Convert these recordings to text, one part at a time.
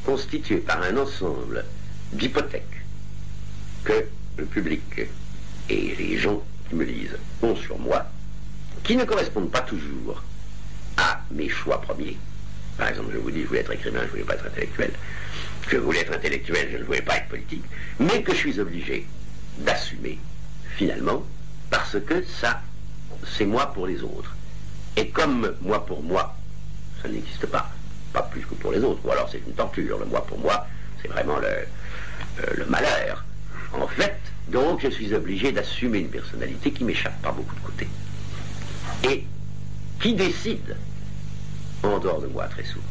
constitué par un ensemble d'hypothèques que le public et les gens qui me lisent ont sur moi, qui ne correspondent pas toujours à mes choix premiers. Par exemple, je vous dis, je voulais être écrivain, je ne voulais pas être intellectuel. Je voulais être intellectuel, je ne voulais pas être politique. Mais que je suis obligé d'assumer, finalement, parce que ça, c'est moi pour les autres. Et comme moi pour moi, ça n'existe pas plus que pour les autres, ou alors c'est une torture. Le moi pour moi, c'est vraiment le malheur. En fait, donc, je suis obligé d'assumer une personnalité qui m'échappe par beaucoup de côtés. Et qui décide en dehors de moi très souvent.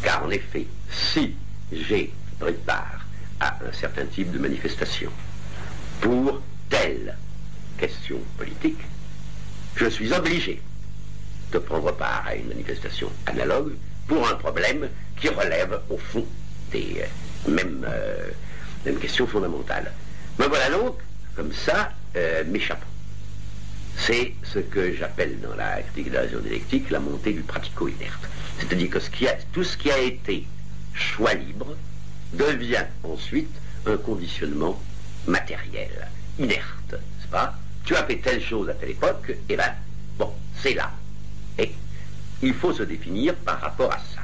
Car en effet, si j'ai pris part à un certain type de manifestation pour telle question politique, je suis obligé de prendre part à une manifestation analogue pour un problème qui relève au fond des mêmes questions fondamentales. Me voilà donc, comme ça, m'échappant. C'est ce que j'appelle dans la critique de la raison dialectique la montée du pratico-inerte. C'est-à-dire que tout ce qui a été choix libre devient ensuite un conditionnement matériel, inerte, n'est-ce pas? Tu as fait telle chose à telle époque, et ben, bon, c'est là. Et il faut se définir par rapport à ça.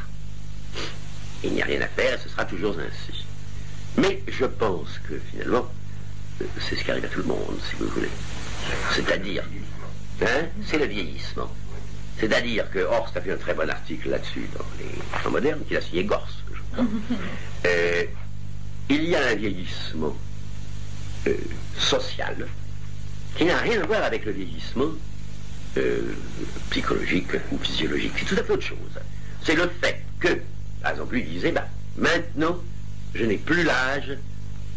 Il n'y a rien à faire, et ce sera toujours ainsi. Mais je pense que finalement, c'est ce qui arrive à tout le monde, si vous voulez. C'est-à-dire, c'est le vieillissement. C'est-à-dire que Horst a fait un très bon article là-dessus dans les temps modernes, qu'il a signé Gors, je crois. Il y a un vieillissement social qui n'a rien à voir avec le vieillissement psychologique ou physiologique. C'est tout à fait autre chose. C'est le fait que, par exemple, lui disait, maintenant, je n'ai plus l'âge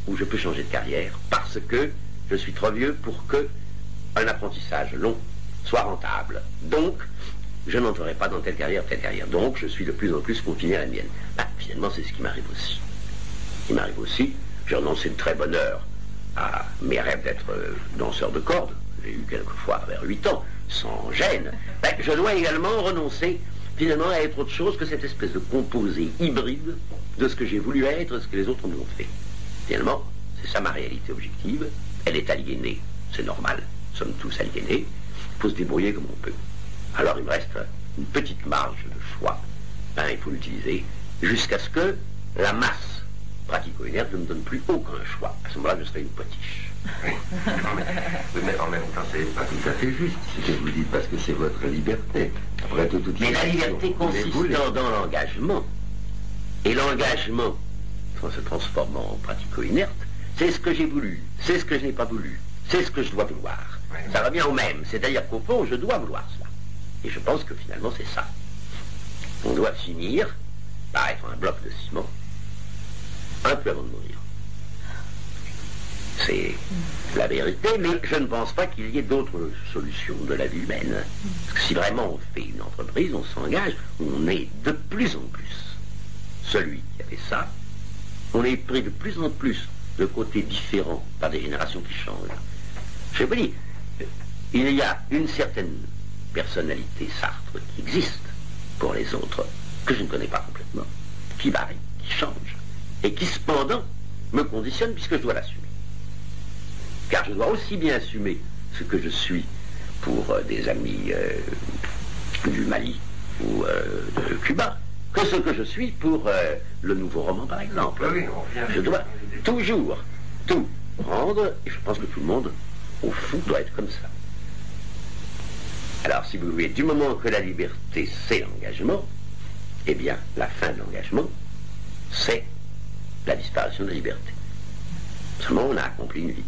où je peux changer de carrière parce que je suis trop vieux pour que un apprentissage long soit rentable. Donc, je n'entrerai pas dans telle carrière. Donc, je suis de plus en plus confiné à la mienne. Finalement, c'est ce qui m'arrive aussi. Il m'arrive aussi, j'ai renoncé de très bonne heure à mes rêves d'être danseur de cordes. J'ai eu quelquefois vers 8 ans, sans gêne. Je dois également renoncer finalement à être autre chose que cette espèce de composé hybride de ce que j'ai voulu être, de ce que les autres m'ont fait. Finalement, c'est ça ma réalité objective. Elle est aliénée, c'est normal. Nous sommes tous aliénés. Il faut se débrouiller comme on peut. Alors il me reste une petite marge de choix. Il faut l'utiliser jusqu'à ce que la masse pratico-inerte ne me donne plus aucun choix. À ce moment-là, je serai une potiche. Oui. Mais en même temps, c'est pas tout à fait juste ce que vous dites, parce que c'est votre liberté. Mais la liberté consistant dans l'engagement, et l'engagement, en se transformant en pratico-inerte, c'est ce que j'ai voulu, c'est ce que je n'ai pas voulu, c'est ce que je dois vouloir. Oui. Ça revient au même, c'est-à-dire qu'au fond, je dois vouloir cela. Et je pense que finalement, c'est ça. On doit finir par être un bloc de ciment, un peu avant de mourir. C'est la vérité, mais je ne pense pas qu'il y ait d'autres solutions de la vie humaine. Parce que si vraiment on fait une entreprise, on s'engage, on est de plus en plus celui qui a fait ça. On est pris de plus en plus de côtés différents par des générations qui changent. Je vous dis, il y a une certaine personnalité Sartre qui existe pour les autres, que je ne connais pas complètement, qui varie, qui change, et qui cependant me conditionne puisque je dois l'assumer. Car je dois aussi bien assumer ce que je suis pour des amis du Mali ou de Cuba, que ce que je suis pour le nouveau roman, par exemple. Oui, je dois toujours tout prendre, et je pense que tout le monde, au fond, doit être comme ça. Alors, si vous voulez, du moment que la liberté, c'est l'engagement, eh bien, la fin de l'engagement, c'est la disparition de la liberté. Seulement, on a accompli une vie.